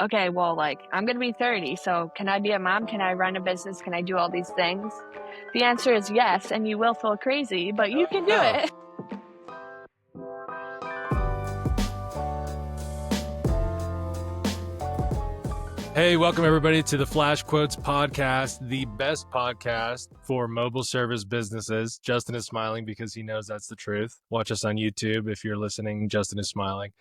okay, well, like, I'm going to be 30. So can I be a mom? Can I run a business? Can I do all these things? The answer is yes. And you will feel crazy, but you can do it. Hey, welcome everybody to the FlashQuotes podcast, the best podcast for mobile service businesses. Justin is smiling because he knows that's the truth. Watch us on YouTube. If you're listening, Justin is smiling.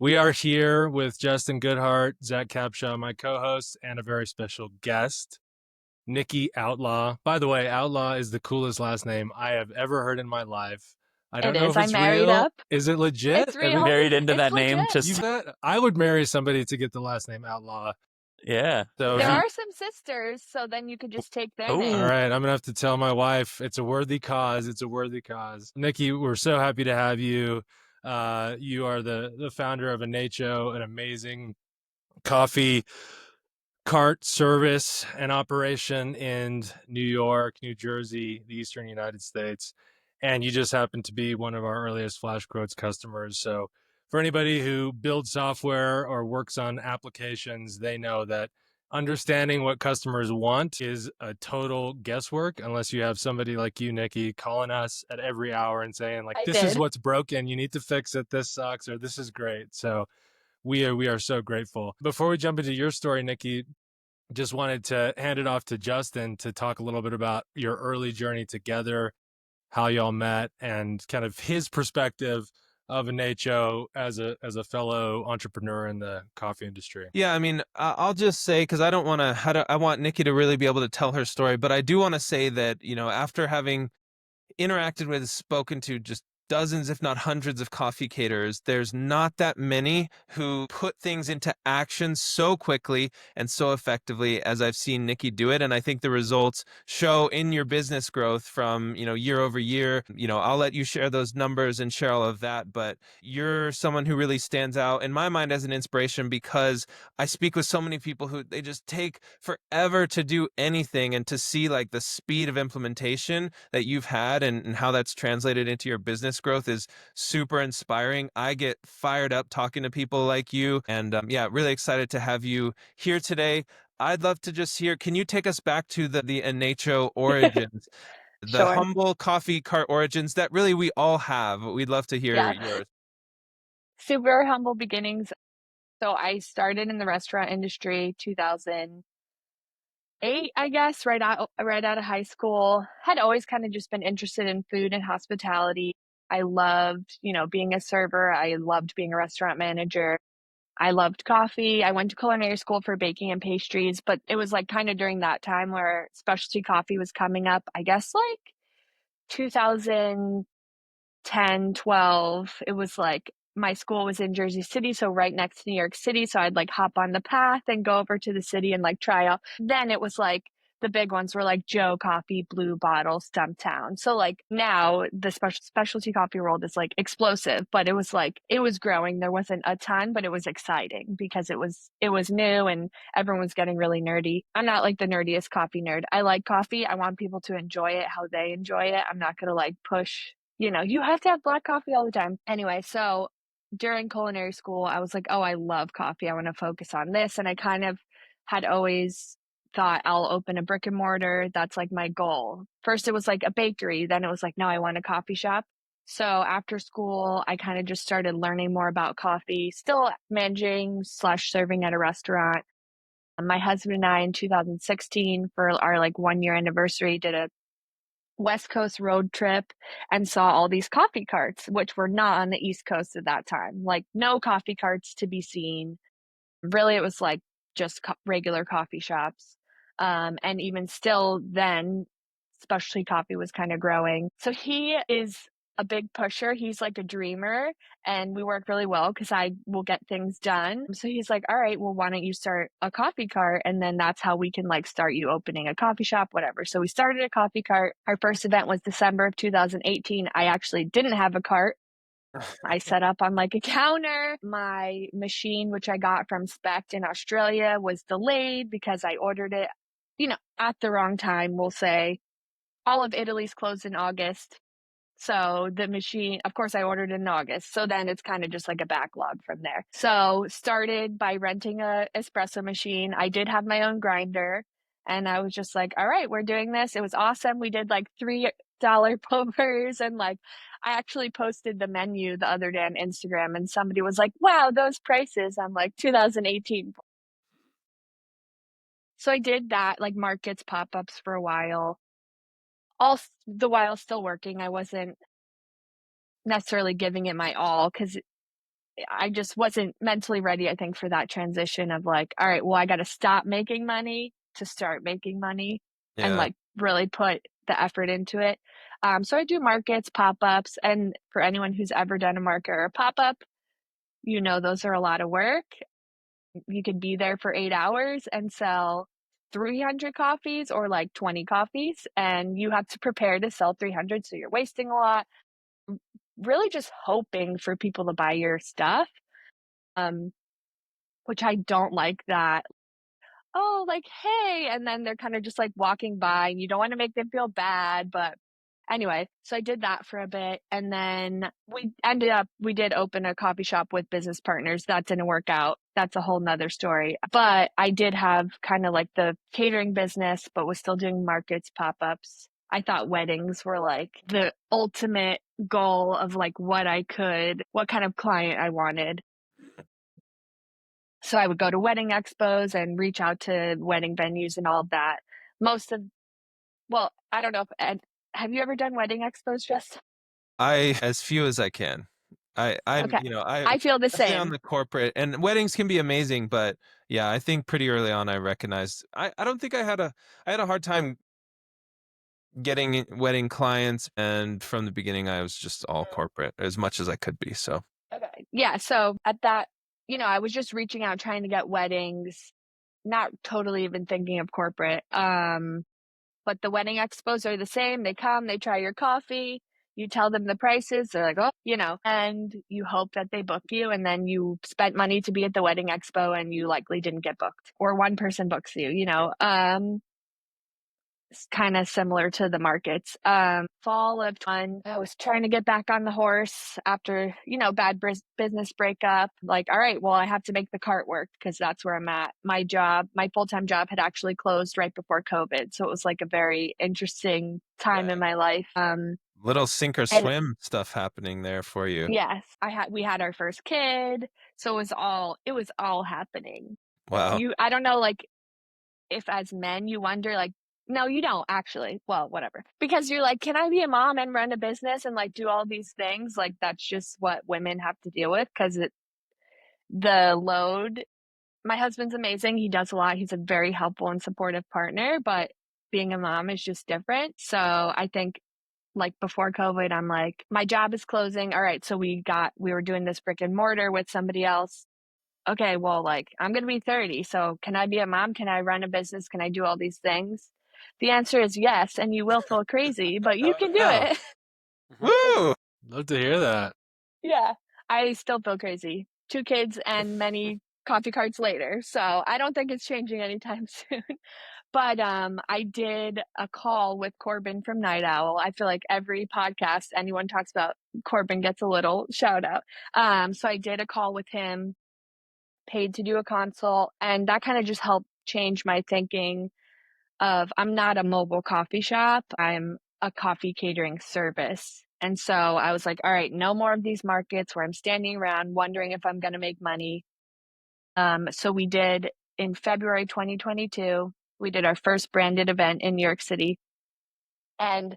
We are here with Justin Goodhart, Zach Capshaw, my co-host, and a very special guest, Nikki Outlaw. By the way, Outlaw is the coolest last name I have ever heard in my life. I don't know if I'm it's married real. up. Is it legit? It's real. Married into It's that legit. name. Just I would marry somebody to get the last name Outlaw. yeah. So There are some sisters, so then you could just take their name. All right, I'm gonna have to tell my wife it's a worthy cause. It's a worthy cause. Nikki, we're so happy to have you. You are the founder of Anechó, an amazing coffee cart service and operation in New York, New Jersey, the Eastern United States, and you just happen to be one of our earliest FlashQuotes customers. So for anybody who builds software or works on applications, they know that understanding what customers want is a total guesswork unless you have somebody like you, Nikki, calling us at every hour and saying, like, this is what's broken, you need to fix it, this sucks, or this is great. So we are so grateful. Before we jump into your story, Nikki, just wanted to hand it off to Justin to talk a little bit about your early journey together, how y'all met, and kind of his perspective of Anechó as a fellow entrepreneur in the coffee industry. Yeah, I mean, I'll just say, because I don't want to, I want Nikki to really be able to tell her story, but I do want to say that, after having interacted with, spoken to just dozens, if not hundreds of coffee caterers, there's not that many who put things into action so quickly and so effectively as I've seen Nikki do it. And I think the results show in your business growth from, year over year. I'll let you share those numbers and share all of that, but you're someone who really stands out in my mind as an inspiration because I speak with so many people who they just take forever to do anything, and to see like the speed of implementation that you've had and how that's translated into your business growth is super inspiring. I get fired up talking to people like you, and really excited to have you here today. I'd love to just hear, can you take us back to the Anechó origins, the Sure. humble coffee cart origins that really we all have? We'd love to hear yours. Super humble beginnings. So I started in the restaurant industry 2008, I guess, right out of high school. Had always kind of just been interested in food and hospitality. I loved, being a server. I loved being a restaurant manager. I loved coffee. I went to culinary school for baking and pastries, but it was like kind of during that time where specialty coffee was coming up, I guess like 2010, 12. It was like my school was in Jersey City, so right next to New York City. So I'd like hop on the path and go over to the city and like try out. Then it was like the big ones were like Joe Coffee, Blue Bottle, Stumptown. So like now the specialty coffee world is like explosive, but it was growing. There wasn't a ton, but it was exciting because it was new and everyone was getting really nerdy. I'm not like the nerdiest coffee nerd. I like coffee. I want people to enjoy it how they enjoy it. I'm not going to like push, you have to have black coffee all the time. Anyway, so during culinary school, I was like, oh, I love coffee. I want to focus on this. And I kind of had always thought I'll open a brick and mortar. That's like my goal. First, it was like a bakery. Then it was like, no, I want a coffee shop. So after school, I kind of just started learning more about coffee, still managing / serving at a restaurant. My husband and I in 2016 for our like 1-year anniversary did a West Coast road trip and saw all these coffee carts, which were not on the East Coast at that time. Like no coffee carts to be seen. Really, it was like just regular coffee shops. And even still then, specialty coffee was kind of growing. So he is a big pusher. He's like a dreamer, and we work really well because I will get things done. So he's like, all right, well, why don't you start a coffee cart? And then that's how we can like start you opening a coffee shop, whatever. So we started a coffee cart. Our first event was December of 2018. I actually didn't have a cart. I set up on like a counter. My machine, which I got from Spect in Australia, was delayed because I ordered it, at the wrong time, we'll say. All of Italy's closed in August. So the machine, of course, I ordered in August. So then it's kind of just like a backlog from there. So started by renting a espresso machine. I did have my own grinder, and I was just like, all right, we're doing this. It was awesome. We did like $3 pours, and like I actually posted the menu the other day on Instagram, and somebody was like, wow, those prices. I'm like, 2018. So I did that, like markets, pop-ups for a while. All the while still working. I wasn't necessarily giving it my all because I just wasn't mentally ready, I think, for that transition of like, all right, well, I got to stop making money to start making money and Yeah. like really put the effort into it. So I do markets, pop-ups, and for anyone who's ever done a market or a pop-up, you know, those are a lot of work. You could be there for 8 hours and sell 300 coffees or like 20 coffees, and you have to prepare to sell 300. So you're wasting a lot, really just hoping for people to buy your stuff. Which I don't like that. Oh, like, hey, and then they're kind of just like walking by and you don't want to make them feel bad. But anyway, so I did that for a bit. And then we did open a coffee shop with business partners. That didn't work out. That's a whole nother story. But I did have kind of like the catering business, but was still doing markets, pop-ups. I thought weddings were like the ultimate goal of like what kind of client I wanted. So I would go to wedding expos and reach out to wedding venues and all of that. Well, I don't know if, have you ever done wedding expos, Jess? As few as I can. I'm, Okay. I feel the especially on same. the corporate, and weddings can be amazing, but yeah, I think pretty early on I recognized I don't think I had a hard time getting wedding clients, and from the beginning I was just all corporate as much as I could be. So Okay. Yeah. So at that, I was just reaching out, trying to get weddings, not totally even thinking of corporate. But the wedding expos are the same. They come, they try your coffee, you tell them the prices, they're like, oh, and you hope that they book you. And then you spent money to be at the wedding expo and you likely didn't get booked, or one person books you. It's kind of similar to the markets. Fall of 20, I was trying to get back on the horse after, bad business breakup. Like, all right, well, I have to make the cart work because that's where I'm at. My full-time job had actually closed right before COVID. So it was like a very interesting time in my life. little sink or And swim stuff happening there for you. yes, we had our first kid. So it was all happening. Wow. I don't know, like, if as men you wonder, like, no, you don't actually. Well, whatever. Because you're like, can I be a mom and run a business and like do all these things? Like that's just what women have to deal with because the load. My husband's amazing. He does a lot. He's a very helpful and supportive partner, but being a mom is just different. So I think like before COVID, I'm like, my job is closing. All right. So we were doing this brick and mortar with somebody else. Okay, well, like I'm going to be 30. So can I be a mom? Can I run a business? Can I do all these things? The answer is yes. And you will feel crazy, but you can do Wow. it. Woo! Love to hear that. Yeah. I still feel crazy. 2 kids and many coffee carts later. So I don't think it's changing anytime soon. But I did a call with Corbin from Night Owl. I feel like every podcast anyone talks about Corbin gets a little shout out. So I did a call with him, paid to do a consult, and that kind of just helped change my thinking of I'm not a mobile coffee shop, I'm a coffee catering service. And so I was like, all right, no more of these markets where I'm standing around wondering if I'm going to make money. So we did in February 2022, we did our first branded event in New York City. And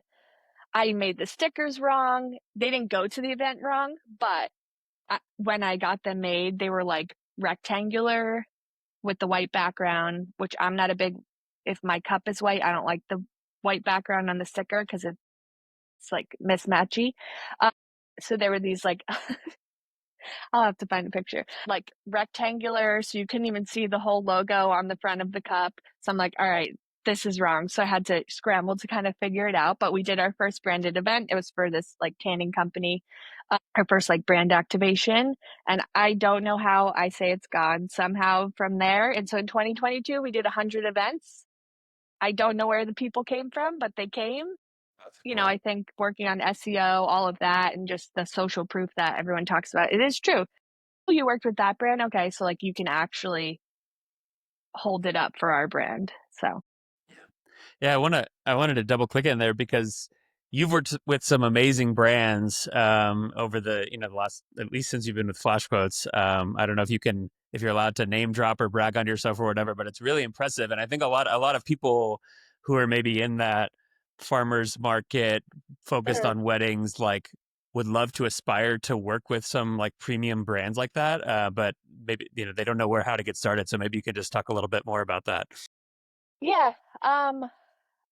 I made the stickers wrong. They didn't go to the event wrong, but when I got them made, they were like rectangular with the white background, which I'm not a big, if my cup is white, I don't like the white background on the sticker because it's like mismatchy. So there were these like, I'll have to find a picture, like rectangular. So you couldn't even see the whole logo on the front of the cup. So I'm like, all right, this is wrong. So I had to scramble to kind of figure it out. But we did our first branded event. It was for this like tanning company, our first like brand activation. And I don't know how, I say it's gone somehow from there. And so in 2022, we did 100 events. I don't know where the people came from, but they came. you know, I think working on SEO, all of that, and just the social proof that everyone talks about, it is true. Oh, you worked with that brand? Okay, so like you can actually hold it up for our brand. So Yeah, I wanted to double click in there because you've worked with some amazing brands over the the last, at least since you've been with FlashQuotes. I don't know if you're allowed to name drop or brag on yourself or whatever, but it's really impressive. And I think a lot of people who are maybe in that farmers market focused on weddings like would love to aspire to work with some like premium brands like that, but maybe they don't know how to get started. So maybe you could just talk a little bit more about that. yeah,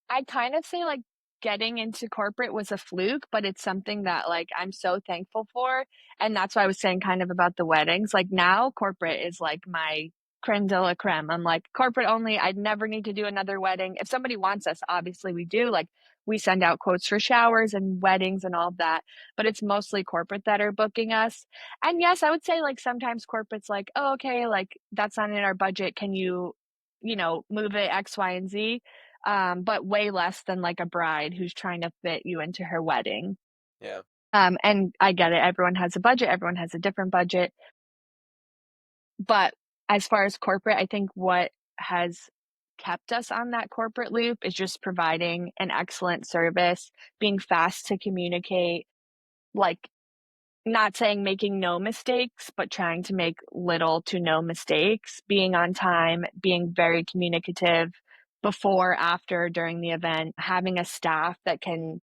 I kind of say like getting into corporate was a fluke, but it's something that like I'm so thankful for. And that's why I was saying kind of about the weddings. Like now corporate is like my creme de la creme. I'm like corporate only. I'd never need to do another wedding. If somebody wants us, obviously we do. Like we send out quotes for showers and weddings and all of that, but it's mostly corporate that are booking us. And yes, I would say like sometimes corporate's like, oh, okay, like that's not in our budget. Can you, move it X, Y, and Z? But way less than like a bride who's trying to fit you into her wedding. Yeah. And I get it. Everyone has a budget. Everyone has a different budget. But as far as corporate, I think what has kept us on that corporate loop is just providing an excellent service, being fast to communicate, like not saying making no mistakes, but trying to make little to no mistakes, being on time, being very communicative before, after, during the event, having a staff that can,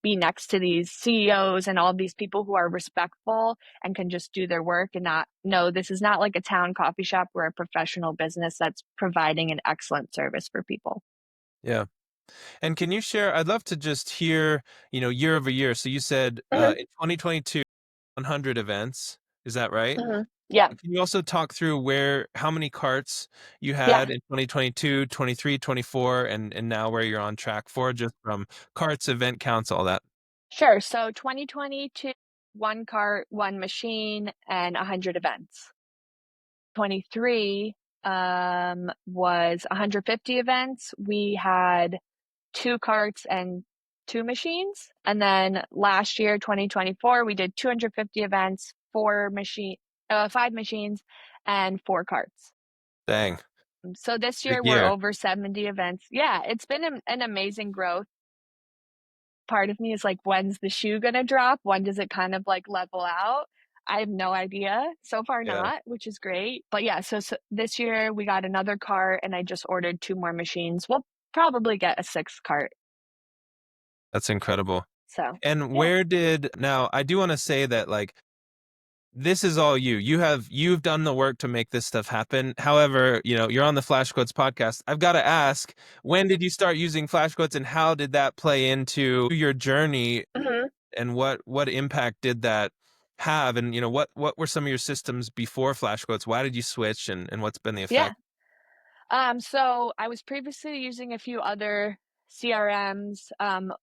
be next to these CEOs and all these people who are respectful and can just do their work and not, no, this is not like a town coffee shop. We're a professional business that's providing an excellent service for people. Yeah. And can you share, I'd love to just hear, year over year. So you said Mhm, in 2022, 100 events. Is that right? mhm. Yeah, Can you also talk through how many carts you yeah, had in 2022, 23, 24, and now where you're on track for, just from carts, event counts, all that? sure. So 2022, one cart, one machine, and 100 events. 23 was 150 events. We had two carts and two machines. And then last year, 2024, we did 250 events, five machines, and four carts. Dang, So this big year we're year. over 70 events. Yeah, it's been an amazing growth. Part of me is like, when's the shoe gonna drop? When does it kind of like level out? I have no idea. So far, Yeah, not, which is great. But yeah, so this year we got another cart and I just ordered two more machines. We'll probably get a sixth cart. that's incredible. So And yeah. now I do want to say that like this is all you. You've done the work to make this stuff happen. However, you're on the FlashQuotes podcast. I've got to ask, when did you start using FlashQuotes and how did that play into your journey Mhm. and what impact did that have? And what were some of your systems before FlashQuotes? Why did you switch and what's been the Yeah. effect? So I was previously using a few other CRMs.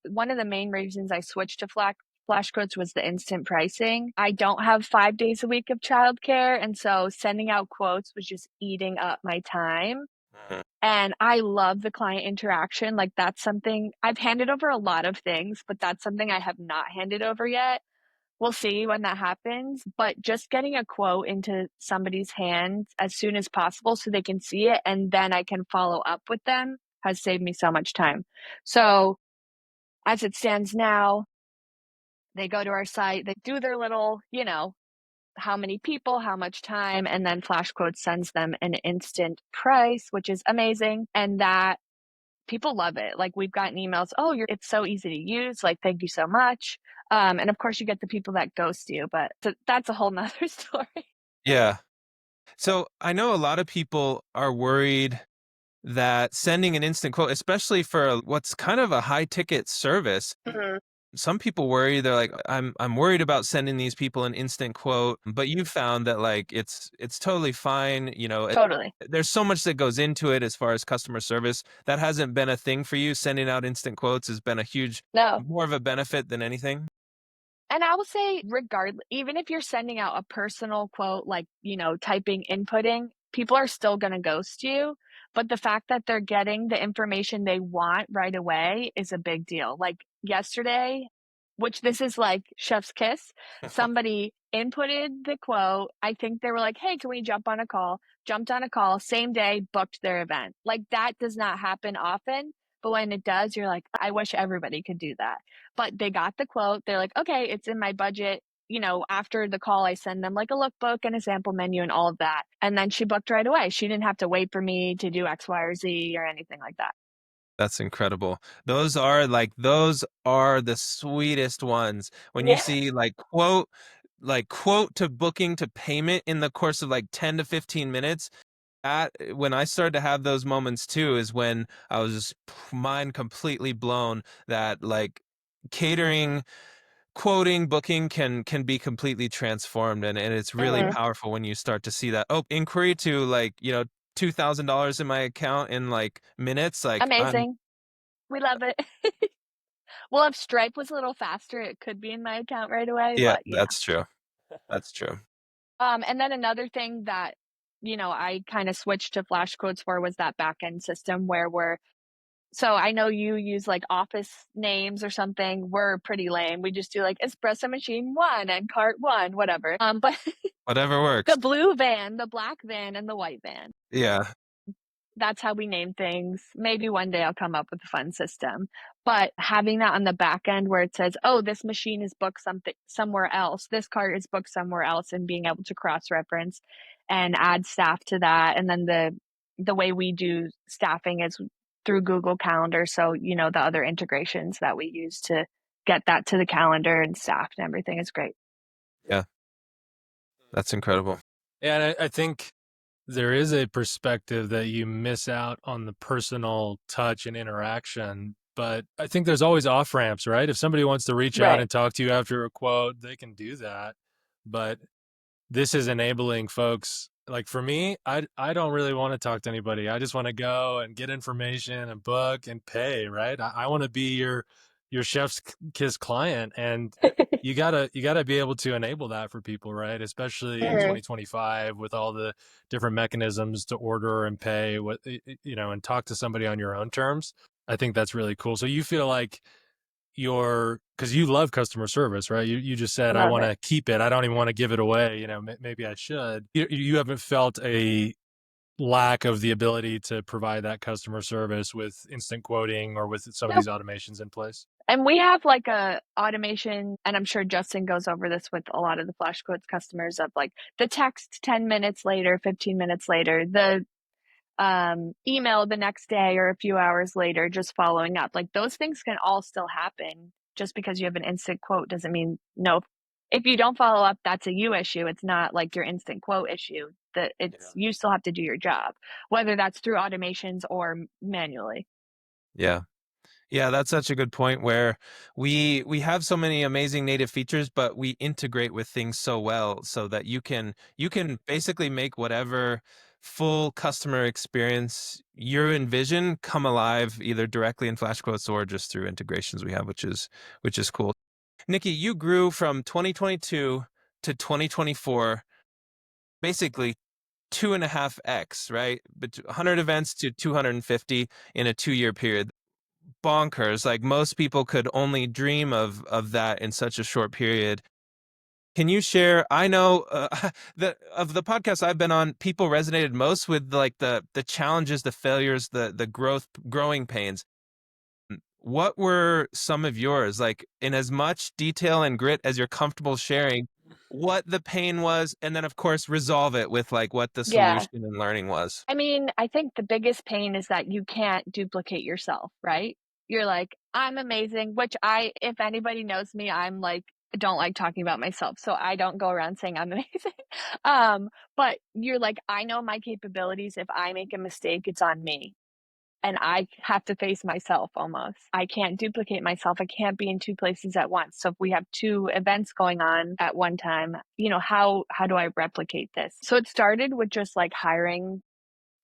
One of the main reasons I switched to FlashQuotes was the instant pricing. I don't have 5 days a week of childcare, and so sending out quotes was just eating up my time. Mhm. And I love the client interaction. Like that's something I've handed over a lot of things, but that's something I have not handed over yet. We'll see when that happens, but just getting a quote into somebody's hands as soon as possible so they can see it and then I can follow up with them has saved me so much time. So, as it stands now, they go to our site, they do their little, how many people, how much time, and then FlashQuote sends them an instant price, which is amazing. And that people love it. Like we've gotten emails, oh, it's so easy to use. Like, thank you so much. And of course you get the people that ghost you, but that's a whole nother story. Yeah. So I know a lot of people are worried that sending an instant quote, especially for what's kind of a high ticket service, Mhm. some people worry. They're like, I'm worried about sending these people an instant quote, but you found that like it's totally fine. Totally. There's so much that goes into it as far as customer service. That hasn't been a thing for you. Sending out instant quotes has been No. more of a benefit than anything. And I will say, regardless, even if you're sending out a personal quote, like, typing, inputting, people are still going to ghost you. But the fact that they're getting the information they want right away is a big deal. Like yesterday, which this is like chef's kiss, somebody inputted the quote. I think they were like, hey, can we jump on a call? Jumped on a call, same day, booked their event. Like that does not happen often. But when it does, you're like, I wish everybody could do that. But they got the quote. They're like, okay, it's in my budget. After the call, I send them like a lookbook and a sample menu and all of that. And then she booked right away. She didn't have to wait for me to do X, Y, or Z or anything like that. That's incredible. Those are the sweetest ones when you Yeah. see quote to booking to payment in the course of like 10 to 15 minutes. When I started to have those moments too is when I was just mind completely blown that like catering, quoting, booking can be completely transformed, and it's really powerful when you start to see that inquiry to $2,000 in my account in like minutes. Like Amazing. We love it. Well, if Stripe was a little faster, it could be in my account right away. Yeah, But yeah. that's true. That's true. And then another thing that, I kind of switched to FlashQuotes for was that back end system so I know you use like office names or something. We're pretty lame. We just do like espresso machine 1 and cart 1, whatever. But Whatever works. the blue van, the black van, and the white van. Yeah. That's how we name things. Maybe one day I'll come up with a fun system. But having that on the back end where it says, oh, this machine is booked somewhere else, this cart is booked somewhere else, and being able to cross-reference and add staff to that. And then the way we do staffing is through Google Calendar. So, the other integrations that we use to get that to the calendar and staffed and everything is great. Yeah. That's incredible. Yeah, and I think there is a perspective that you miss out on the personal touch and interaction. But I think there's always off ramps, right? If somebody wants to reach out Right. and talk to you after a quote, they can do that. But this is enabling folks. Like for me, I don't really want to talk to anybody. I just want to go and get information and book and pay, right? I want to be your chef's kiss client, and you gotta be able to enable that for people, right? Especially in 2025 with all the different mechanisms to order and pay, and talk to somebody on your own terms. I think that's really cool. So you feel like because you love customer service, right? You just said, I Love want it. to keep it. I don't even want to give it away. Maybe I should. You haven't felt a lack of the ability to provide that customer service with instant quoting or with some of Nope. these automations in place. And we have like a automation, and I'm sure Justin goes over this with a lot of the FlashQuotes customers of like the text 10 minutes later, 15 minutes later, the email the next day or a few hours later, just following up. Like those things can all still happen. Just because you have an instant quote doesn't mean no. If you don't follow up, that's a you issue. It's not like your instant quote issue. You still have to do your job, whether that's through automations or manually. Yeah. Yeah, that's such a good point where we have so many amazing native features, but we integrate with things so well so that you can basically make whatever full customer experience you envision come alive either directly in FlashQuotes or just through integrations we have, which is cool. Nikki, you grew from 2022 to 2024, basically 2.5x, right? 100 events to 250 in a 2-year period. Bonkers. Like most people could only dream of that in such a short period. Can you share? I know of the podcasts I've been on, people resonated most with like the challenges, the failures, the growing pains. What were some of yours? Like in as much detail and grit as you're comfortable sharing, what the pain was, and then of course resolve it with like what the Yeah. solution and learning was. I mean, I think the biggest pain is that you can't duplicate yourself, right? You're like, I'm amazing, which if anybody knows me, I'm like, don't like talking about myself. So I don't go around saying I'm amazing. But you're like, I know my capabilities. If I make a mistake, it's on me. And I have to face myself almost. I can't duplicate myself. I can't be in two places at once. So if we have two events going on at one time, how do I replicate this? So it started with just like hiring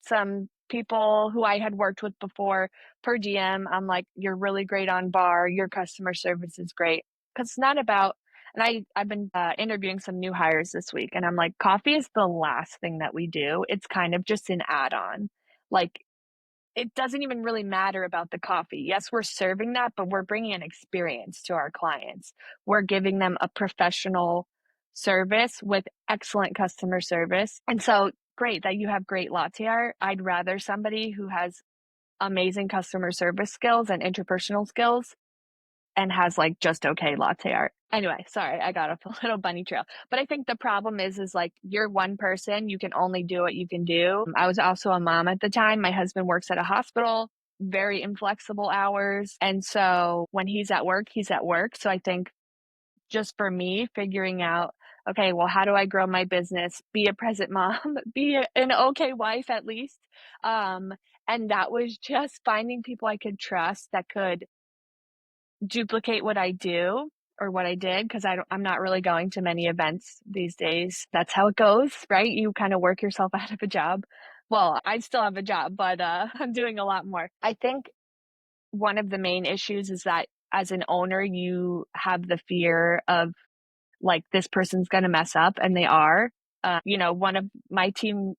some people who I had worked with before per DM. I'm like, you're really great on bar. Your customer service is great. Because it's not about, and I've been interviewing some new hires this week, and I'm like, coffee is the last thing that we do. It's kind of just an add on. Like, it doesn't even really matter about the coffee. Yes, we're serving that, but we're bringing an experience to our clients. We're giving them a professional service with excellent customer service. And so great that you have great latte art. I'd rather somebody who has amazing customer service skills and interpersonal skills and has like just okay latte art. Anyway, sorry, I got off a little bunny trail. But I think the problem is like you're one person, you can only do what you can do. I was also a mom at the time. My husband works at a hospital, very inflexible hours. And so when he's at work, he's at work. So I think just for me, figuring out, okay, well, how do I grow my business, be a present mom, be an okay wife at least. And that was just finding people I could trust that could duplicate what I do or what I did, because I'm not really going to many events these days. That's how it goes, right? You kind of work yourself out of a job. Well, I still have a job, but I'm doing a lot more. I think one of the main issues is that as an owner, you have the fear of like this person's going to mess up, and they are. One of my team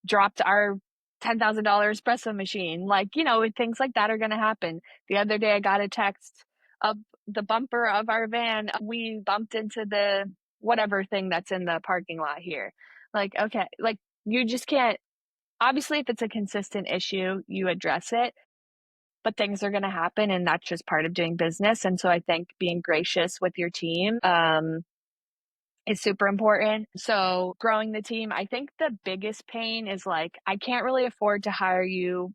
dropped our $10,000 espresso machine. Like, things like that are going to happen. The other day I got a text of the bumper of our van. We bumped into the whatever thing that's in the parking lot here. Like, okay, like you just can't, obviously if it's a consistent issue, you address it, but things are going to happen and that's just part of doing business. And so I think being gracious with your team, is super important. So growing the team, I think the biggest pain is like, I can't really afford to hire you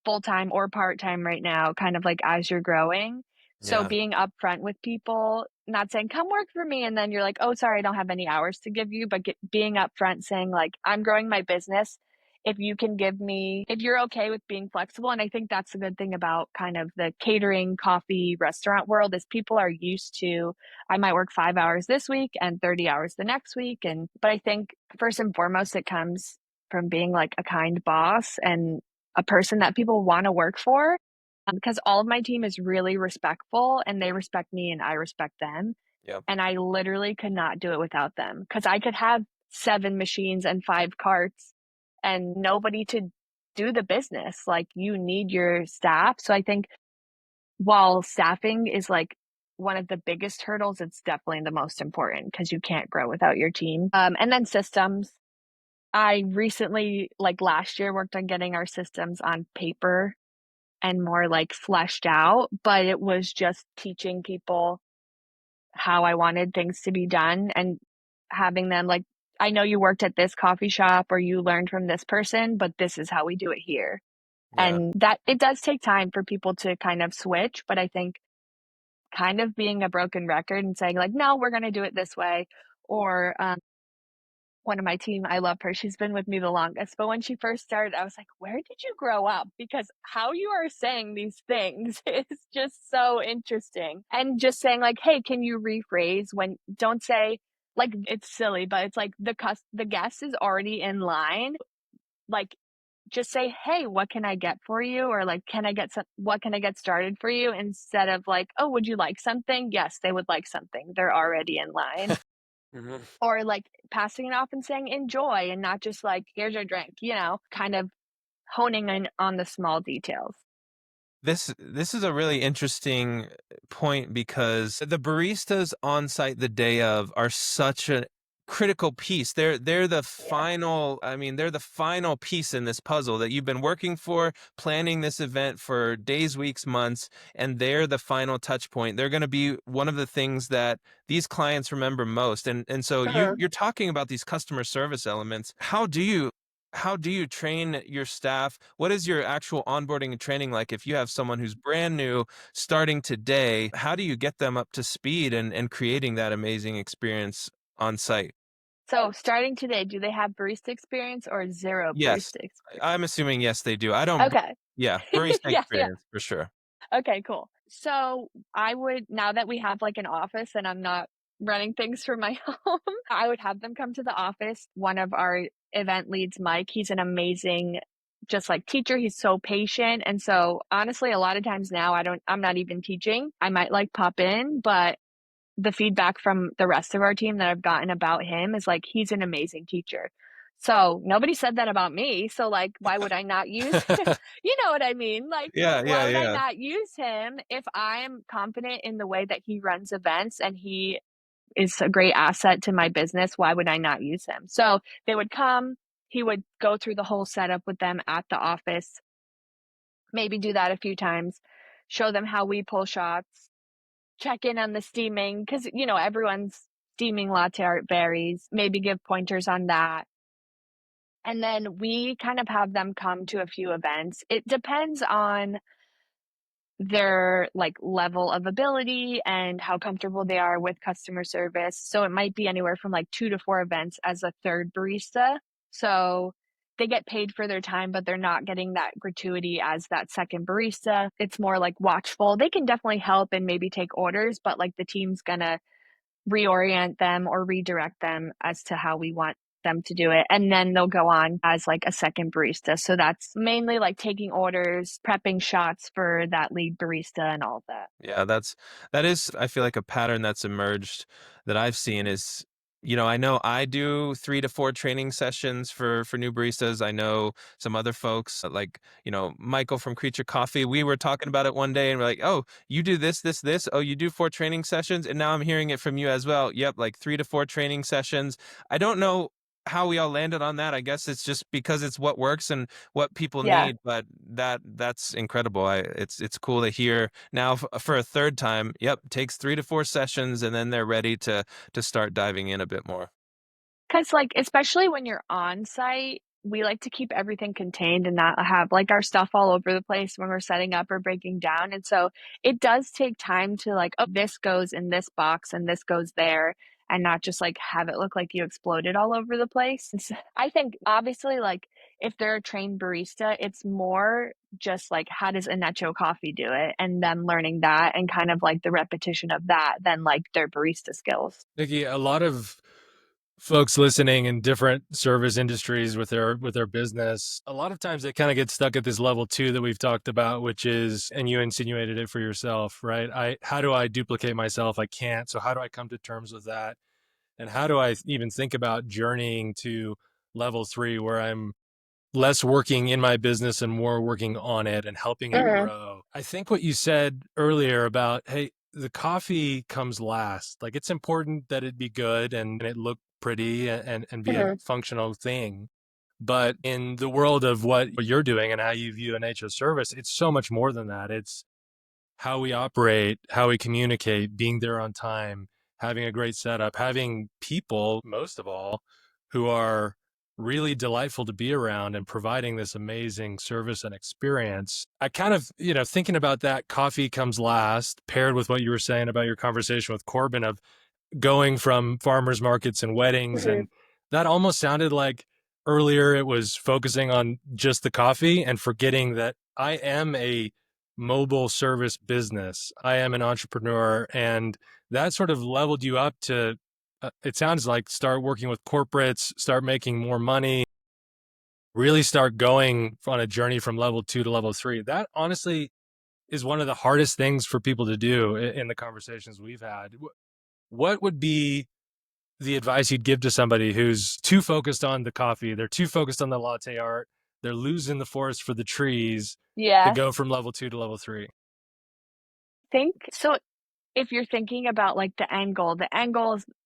full-time or part-time right now, kind of like as you're growing. So Yeah. being upfront with people, not saying, come work for me. And then you're like, oh, sorry, I don't have any hours to give you, but being upfront saying like, I'm growing my business. If you can give me, if you're okay with being flexible. And I think that's the good thing about kind of the catering, coffee, restaurant world is people are used to, I might work 5 hours this week and 30 hours the next week. But I think first and foremost, it comes from being like a kind boss and a person that people want to work for, because all of my team is really respectful and they respect me and I respect them. Yep. And I literally could not do it without them, because I could have 7 machines and 5 carts and nobody to do the business. Like you need your staff. So I think while staffing is like one of the biggest hurdles, it's definitely the most important because you can't grow without your team. And then systems. I recently, like last year, worked on getting our systems on paper and more like fleshed out, but it was just teaching people how I wanted things to be done and having them like, I know you worked at this coffee shop or you learned from this person, but this is how we do it here. Yeah. And that it does take time for people to kind of switch, but I think kind of being a broken record and saying like, no, we're going to do it this way. Or one of my team, I love her. She's been with me the longest. But when she first started, I was like, where did you grow up? Because how you are saying these things is just so interesting. And just saying like, hey, can you rephrase when don't say like it's silly, but it's like the guest is already in line. Like just say, hey, what can I get for you? Or like, what can I get started for you? Instead of like, oh, would you like something? Yes, they would like something. They're already in line. Mhm. Or like passing it off and saying enjoy and not just like here's your drink, kind of honing in on the small details. This is a really interesting point because the baristas on site the day of are such a critical piece. They're the final, I mean, they're the final piece in this puzzle that you've been working for, planning this event for days, weeks, months, and they're the final touch point. They're going to be one of the things that these clients remember most. And so you're talking about these customer service elements. How do you train your staff? What is your actual onboarding and training like? If you have someone who's brand new starting today, how do you get them up to speed and creating that amazing experience on site? So starting today, do they have barista experience or zero Yes. barista experience? I'm assuming yes, they do. I don't, Okay. yeah, barista Yeah, yeah. experience for sure. Okay, cool. So I would, now that we have like an office and I'm not running things from my home, I would have them come to the office. One of our event leads, Mike, he's an amazing, just like teacher. He's so patient. And so honestly, a lot of times now I'm not even teaching. I might like pop in, but the feedback from the rest of our team that I've gotten about him is like, he's an amazing teacher. So nobody said that about me. So like, why would I not use, you know what I mean? Like, Yeah, why yeah, would I yeah. not use him if I am confident in the way that he runs events and he is a great asset to my business? Why would I not use him? So they would come, he would go through the whole setup with them at the office, maybe do that a few times, show them how we pull shots, check in on the steaming, because, you know, everyone's steaming latte art varies, maybe give pointers on that. And then we kind of have them come to a few events. It depends on their like level of ability and how comfortable they are with customer service. So it might be anywhere from like 2 to 4 events as a third barista. So they get paid for their time, but they're not getting that gratuity as that second barista. It's more like watchful. They can definitely help and maybe take orders, but like the team's gonna reorient them or redirect them as to how we want them to do it. And then they'll go on as like a second barista. So that's mainly like taking orders, prepping shots for that lead barista and all of that. Yeah, that is, I feel like, a pattern that's emerged that I've seen is, I know I do 3 to 4 training sessions for new baristas. I know some other folks like, Michael from Creature Coffee. We were talking about it one day and we're like, "Oh, you do this, this, this. Oh, you do 4 training sessions." And now I'm hearing it from you as well. Yep, like 3 to 4 training sessions. I don't know how we all landed on that. I guess it's just because it's what works and what people Yeah. need, but that's incredible. It's cool to hear now for a third time. Yep, takes 3 to 4 sessions and then they're ready to start diving in a bit more. Because, like, especially when you're on site, we like to keep everything contained and not have like our stuff all over the place when we're setting up or breaking down. And so it does take time to like, oh, this goes in this box and this goes there, and not just like have it look like you exploded all over the place. I think obviously, like, if they're a trained barista, it's more just like, how does Anechó Coffee do it? And then learning that and kind of like the repetition of that than like their barista skills. Nikki, a lot of folks listening in different service industries with their business, a lot of times they kind of get stuck at this level 2 that we've talked about, which is, and you insinuated it for yourself, right? How do I duplicate myself? I can't. So how do I come to terms with that? And how do I even think about journeying to level 3 where I'm less working in my business and more working on it and helping it grow? I think what you said earlier about, hey, the coffee comes last. Like, it's important that it be good and it look pretty and be a functional thing. But in the world of what you're doing and how you view a nature service, it's so much more than that. It's how we operate, how we communicate, being there on time, having a great setup, having people, most of all, who are really delightful to be around and providing this amazing service and experience. I kind of, thinking about that coffee comes last, paired with what you were saying about your conversation with Corbin of going from farmers markets and weddings. And that almost sounded like earlier it was focusing on just the coffee and forgetting that I am a mobile service business. I am an entrepreneur, and that sort of leveled you up to, it sounds like, start working with corporates, start making more money, really start going on a journey from level 2 to level 3. That honestly is one of the hardest things for people to do in the conversations we've had. What would be the advice you'd give to somebody who's too focused on the coffee? They're too focused on the latte art. They're losing the forest for the trees to Yeah. go from level 2 to level 3. Think so. If you're thinking about like the end goal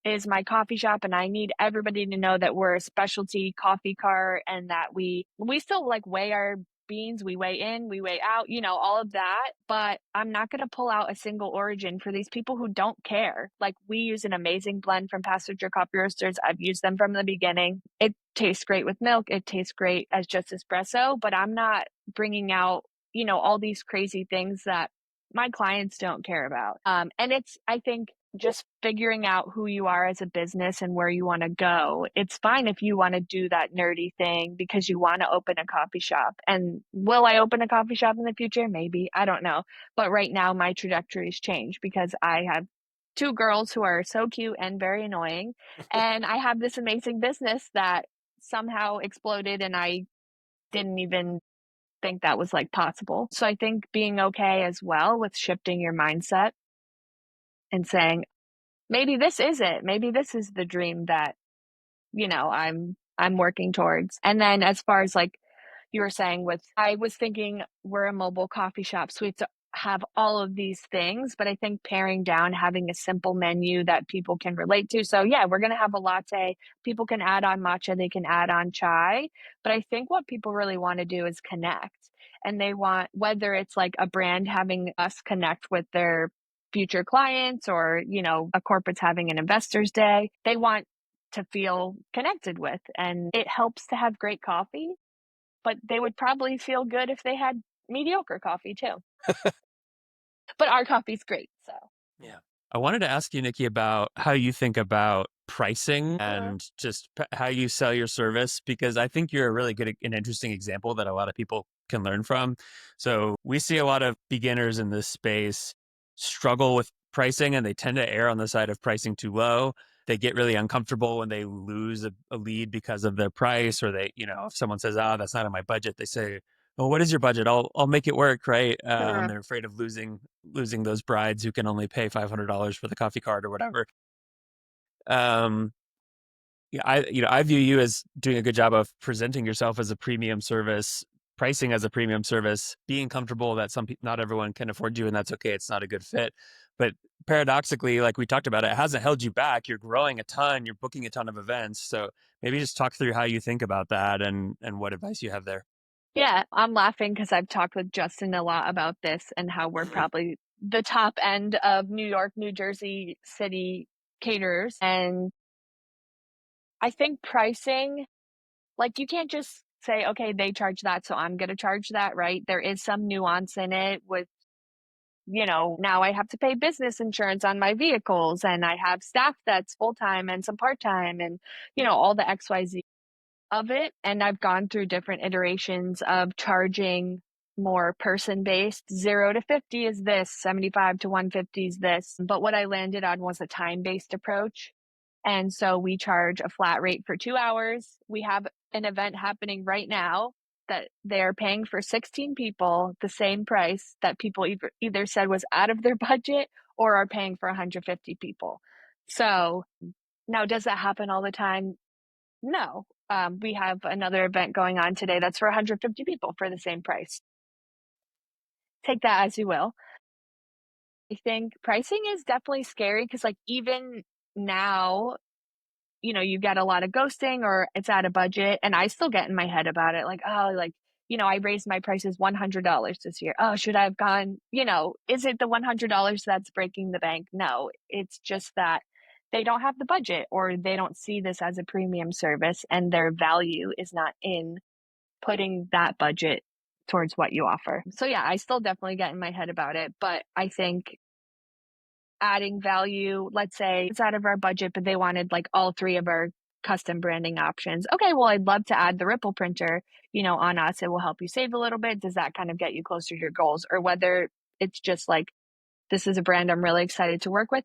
is my coffee shop, and I need everybody to know that we're a specialty coffee cart and that we still like weigh our beans, we weigh in, we weigh out, all of that. But I'm not going to pull out a single origin for these people who don't care. Like, we use an amazing blend from Passenger Coffee Roasters. I've used them from the beginning. It tastes great with milk. It tastes great as just espresso, but I'm not bringing out, all these crazy things that my clients don't care about. And it's, I think, just figuring out who you are as a business and where you want to go. It's fine if you want to do that nerdy thing because you want to open a coffee shop. And will I open a coffee shop in the future? Maybe. I don't know. But right now, my trajectory's changed because I have 2 girls who are so cute and very annoying. And I have this amazing business that somehow exploded, and I didn't even think that was like possible. So I think being okay as well with shifting your mindset and saying, maybe this is it. Maybe this is the dream that, I'm I'm working towards. And then as far as like you were saying I was thinking we're a mobile coffee shop, so we have to have all of these things, but I think paring down, having a simple menu that people can relate to. So yeah, we're going to have a latte. People can add on matcha, they can add on chai, but I think what people really want to do is connect. And they want, whether it's like a brand having us connect with their future clients or, a corporate's having an investors day, they want to feel connected with. And it helps to have great coffee, but they would probably feel good if they had mediocre coffee too. But our coffee's great, so. Yeah. I wanted to ask you, Nikki, about how you think about pricing and just how you sell your service, because I think you're a really good and interesting example that a lot of people can learn from. So we see a lot of beginners in this space struggle with pricing, and they tend to err on the side of pricing too low. They get really uncomfortable when they lose a lead because of their price, or they, if someone says, "Oh, that's not in my budget," they say, "Well, what is your budget? I'll make it work," right? They're afraid of losing those brides who can only pay $500 for the coffee cart or whatever. Yeah, I view you as doing a good job of presenting yourself as a premium service, pricing as a premium service, being comfortable that not everyone can afford you, and that's okay. It's not a good fit. But paradoxically, like we talked about, it hasn't held you back. You're growing a ton. You're booking a ton of events. So maybe just talk through how you think about that and what advice you have there. Yeah, I'm laughing because I've talked with Justin a lot about this and how we're probably the top end of New York, New Jersey city caterers. And I think pricing, like you can't just say, okay, they charge that, so I'm going to charge that, right? There is some nuance in it with, now I have to pay business insurance on my vehicles and I have staff that's full-time and some part-time and, all the XYZ of it. And I've gone through different iterations of charging more person-based. 0 to 50 is this, 75 to 150 is this. But what I landed on was a time-based approach. And so we charge a flat rate for 2 hours. We have an event happening right now that they're paying for 16 people the same price that people either said was out of their budget or are paying for 150 people. So now, does that happen all the time? No. We have another event going on today that's for 150 people for the same price. Take that as you will. I think pricing is definitely scary because, like, even now, you get a lot of ghosting or it's out of budget, and I still get in my head about it. Like, oh, like, I raised my prices $100 this year. Oh, should I have gone, is it the $100 that's breaking the bank? No, it's just that they don't have the budget or they don't see this as a premium service and their value is not in putting that budget towards what you offer. So yeah, I still definitely get in my head about it, but I think adding value, let's say it's out of our budget, but they wanted like all 3 of our custom branding options. Okay, well, I'd love to add the Ripple printer, on us. It will help you save a little bit. Does that kind of get you closer to your goals? Or whether it's just like, this is a brand I'm really excited to work with.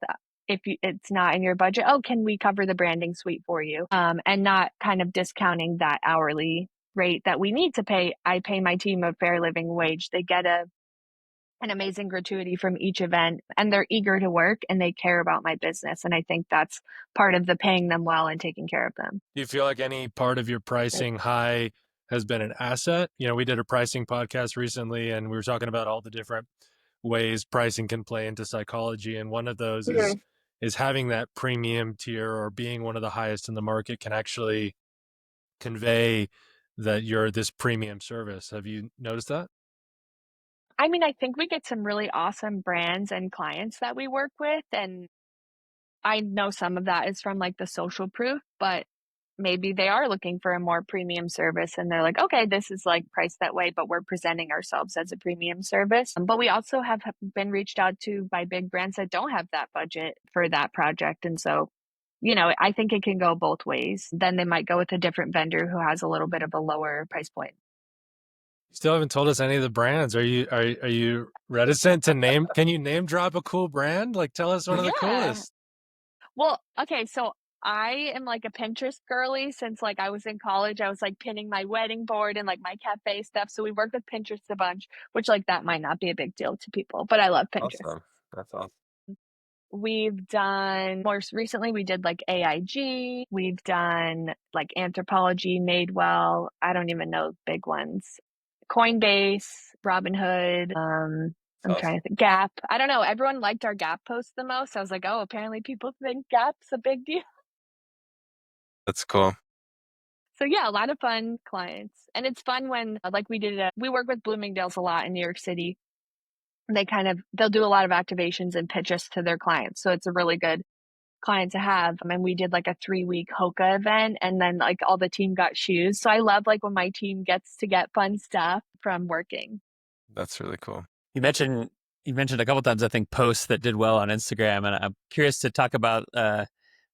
If it's not in your budget, oh, can we cover the branding suite for you? And not kind of discounting that hourly rate that we need to pay. I pay my team a fair living wage. They get an amazing gratuity from each event and they're eager to work and they care about my business. And I think that's part of the paying them well and taking care of them. Do you feel like any part of your pricing high has been an asset? We did a pricing podcast recently and we were talking about all the different ways pricing can play into psychology. And one of those is having that premium tier or being one of the highest in the market can actually convey that you're this premium service. Have you noticed that? I mean, I think we get some really awesome brands and clients that we work with. And I know some of that is from like the social proof, but maybe they are looking for a more premium service and they're like, okay, this is like priced that way, but we're presenting ourselves as a premium service. But we also have been reached out to by big brands that don't have that budget for that project. And so, I think it can go both ways. Then they might go with a different vendor who has a little bit of a lower price point. You still haven't told us any of the brands. Are you reticent to name? Can you name drop a cool brand? Like, tell us one of the coolest. Well, okay, so I am like a Pinterest girly since like I was in college. I was like pinning my wedding board and like my cafe stuff. So we work with Pinterest a bunch, which like that might not be a big deal to people, but I love Pinterest. Awesome. That's awesome. We've done, most recently, we did like AIG. We've done like Anthropologie, Madewell. I don't even know big ones. Coinbase, Robinhood. I'm trying to think. Gap. I don't know. Everyone liked our Gap post the most. I was like, oh, apparently people think Gap's a big deal. That's cool. So yeah, a lot of fun clients. And it's fun when, like we work with Bloomingdale's a lot in New York City. They'll do a lot of activations and pitch us to their clients. So it's a really good client to have. And we did like a 3-week Hoka event, and then like all the team got shoes. So I love like when my team gets to get fun stuff from working. That's really cool. You mentioned a couple times, I think, posts that did well on Instagram, and I'm curious to talk about.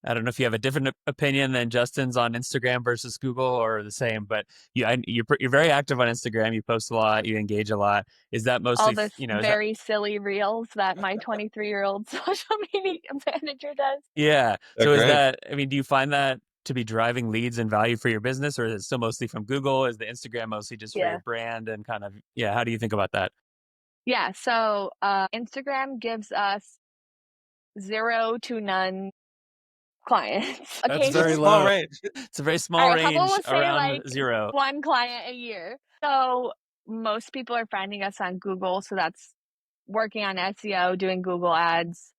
I don't know if you have a different opinion than Justin's on Instagram versus Google, or the same, but you're very active on Instagram. You post a lot, you engage a lot. Is that All mostly, this very silly reels that my 23-year-old social media manager does. Yeah. They're So great. do you find that to be driving leads and value for your business, or is it still mostly from Google? Is the Instagram mostly just for Yeah. your brand and kind of, how do you think about that? Yeah. So Instagram gives us 0 to none clients. That's Okay. very Small low. range. It's a very All small right, how about range we'll say around like 0. 1 client a year. So most people are finding us on Google. So that's working on SEO, doing Google ads.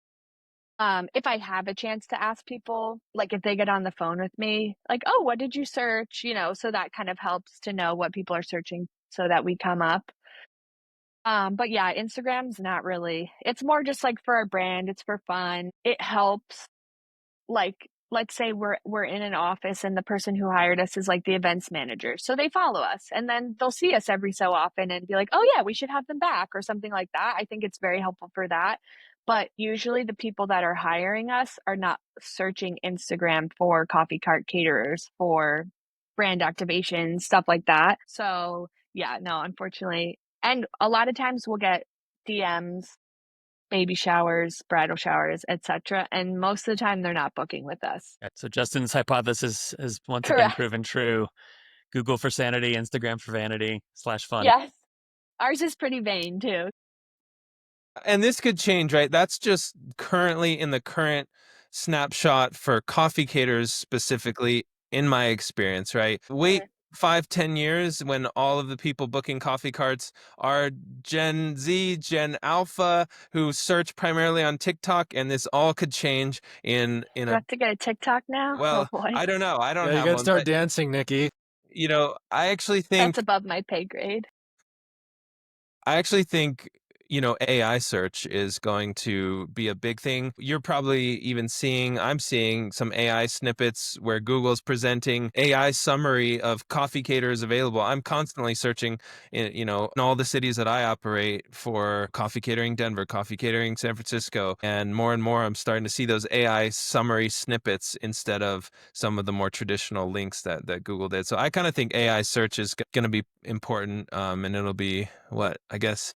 If I have a chance to ask people, like if they get on the phone with me, like, oh, what did you search? So that kind of helps to know what people are searching so that we come up. But yeah, Instagram's not really, it's more just like for our brand. It's for fun. It helps. Like, let's say we're in an office and the person who hired us is like the events manager. So they follow us and then they'll see us every so often and be like, oh yeah, we should have them back or something like that. I think it's very helpful for that. But usually the people that are hiring us are not searching Instagram for coffee cart caterers, for brand activation, stuff like that. So yeah, no, unfortunately. And a lot of times we'll get DMs, baby showers, bridal showers, etc. And most of the time they're not booking with us. So Justin's hypothesis has once again Correct. proven true. Google for sanity, Instagram for vanity /fun. Yes. Ours is pretty vain too. And this could change, right? That's just currently in the current snapshot for coffee caters specifically, in my experience, right? Wait Sure. 5-10 years when all of the people booking coffee carts are Gen Z, Gen Alpha, who search primarily on TikTok, and this all could change in Do I a, have to get a TikTok now? Oh well, boy. I don't know. I don't Yeah, you have got to one, start but dancing, Nikki. I actually That's think above my pay grade. I actually think, AI search is going to be a big thing. You're probably even I'm seeing some AI snippets where Google's presenting AI summary of coffee caterers available. I'm constantly searching in all the cities that I operate for coffee catering Denver, coffee catering San Francisco, and more I'm starting to see those AI summary snippets instead of some of the more traditional links that Google did. So I kind of think AI search is going to be important, and it'll be what I guess.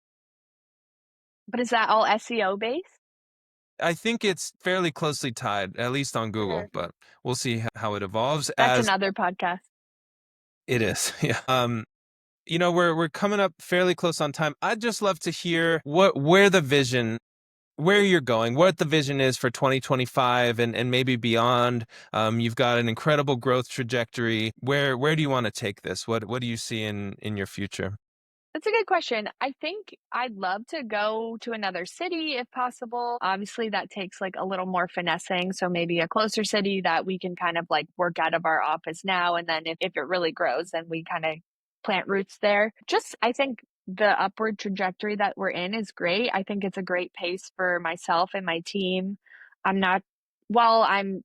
But is that all SEO based? I think it's fairly closely tied, at least on Google, Sure. but we'll see how it evolves That's as another podcast. it is. Yeah. We're coming up fairly close on time. I'd just love to hear where you're going, what the vision is for 2025 and maybe beyond. You've got an incredible growth trajectory. Where do you want to take this? What do you see in your future? That's a good question. I think I'd love to go to another city if possible. Obviously, that takes like a little more finessing. So maybe a closer city that we can kind of like work out of our office now. And then if it really grows, then we kind of plant roots there. I think the upward trajectory that we're in is great. I think it's a great pace for myself and my team. I'm not, while I'm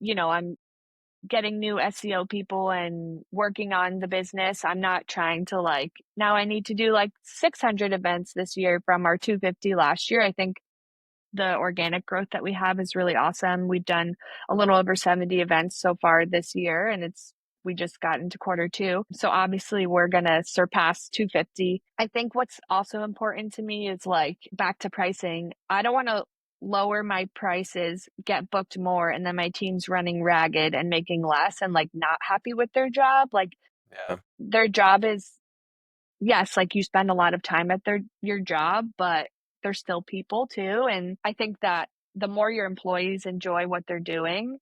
getting new SEO people and working on the business. I'm not trying to like, now I need to do like 600 events this year from our 250 last year. I think the organic growth that we have is really awesome. We've done a little over 70 events so far this year, and we just got into quarter 2. So obviously we're going to surpass 250. I think what's also important to me is like back to pricing. I don't want to lower my prices, get booked more, and then my team's running ragged and making less and like not happy with their job. Like Yeah. their job is, yes, like you spend a lot of time at your job, but they're still people too. And I think that the more your employees enjoy what they're doing,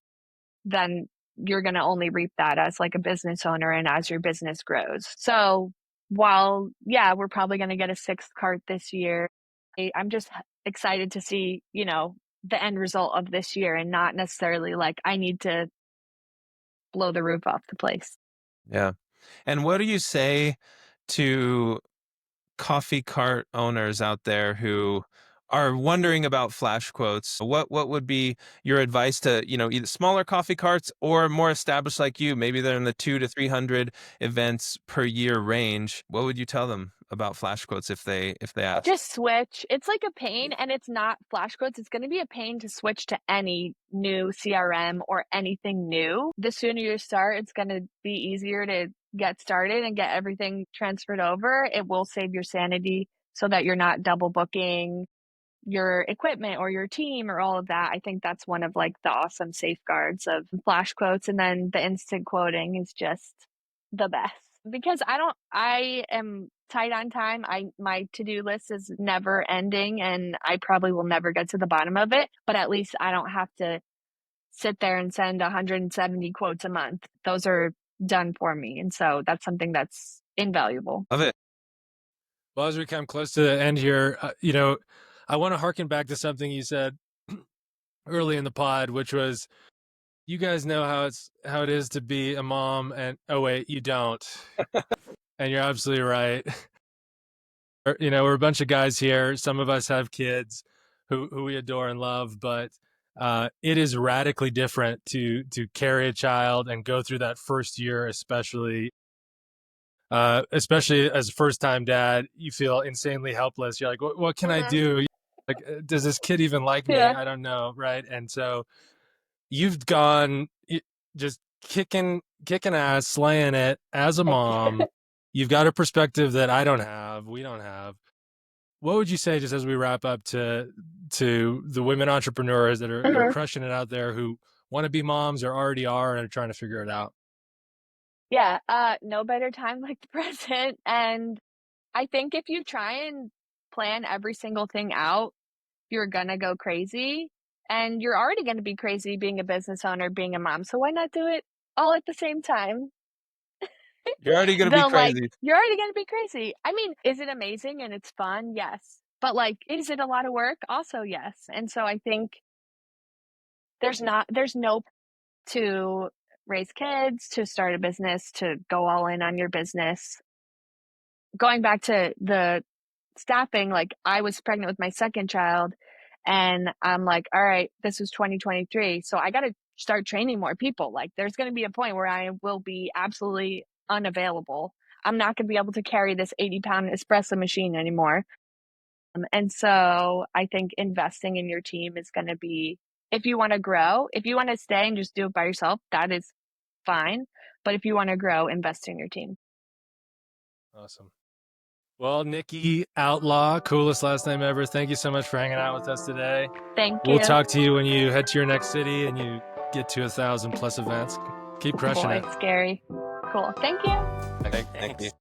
then you're going to only reap that as like a business owner and as your business grows. So while, yeah, we're probably going to get a 6th cart this year, I'm just excited to see, you know, the end result of this year and not necessarily like I need to blow the roof off the place. Yeah. And what do you say to coffee cart owners out there who are wondering about FlashQuotes? What would be your advice to, you know, either smaller coffee carts or more established like you? Maybe they're in the 200 to 300 events per year range. What would you tell them about FlashQuotes if they ask? Just switch. It's like a pain, and it's not FlashQuotes. It's going to be a pain to switch to any new CRM or anything new. The sooner you start, it's going to be easier to get started and get everything transferred over. It will save your sanity so that you're not double booking your equipment or your team or all of that. I think that's one of like the awesome safeguards of FlashQuotes. And then the instant quoting is just the best because I am tight on time. My to-do list is never ending and I probably will never get to the bottom of it, but at least I don't have to sit there and send 170 quotes a month. Those are done for me. And so that's something that's invaluable. Love it. Well, as we come close to the end here, you know, I want to harken back to something you said early in the pod, which was, you guys know how it is to be a mom, and oh wait, you don't, and you're absolutely right. You know, we're a bunch of guys here. Some of us have kids who we adore and love, but it is radically different to carry a child and go through that first year, especially as a first-time dad. You feel insanely helpless. You're like, what can I do? Like, does this kid even like me? Yeah. I don't know, right? And so you've gone just kicking ass, slaying it as a mom. You've got a perspective that we don't have. What would you say, just as we wrap up, to the women entrepreneurs that are crushing it out there, who want to be moms or already are and are trying to figure it out? Yeah, no better time like the present. And I think if you try and plan every single thing out, you're gonna go crazy. And you're already gonna be crazy being a business owner, being a mom. So why not do it all at the same time? You're already going to be crazy. You're already gonna be crazy. I mean, is it amazing and it's fun? Yes. But like, is it a lot of work? Also, yes. And so I think there's no to raise kids, to start a business, to go all in on your business. Going back to the staffing, like I was pregnant with my 2nd child and I'm like, all right, this was 2023. So I got to start training more people. Like there's going to be a point where I will be absolutely unavailable. I'm not going to be able to carry this 80-pound espresso machine anymore. And so I think investing in your team is going to be, if you want to grow, if you want to stay and just do it by yourself, that is fine. But if you want to grow, invest in your team. Awesome. Well, Nikki Outlaw, coolest last name ever. Thank you so much for hanging out with us today. Thank you. We'll talk to you when you head to your next city and you get to 1,000+ events. Keep crushing it. Scary. Cool. Thank you. Thank you.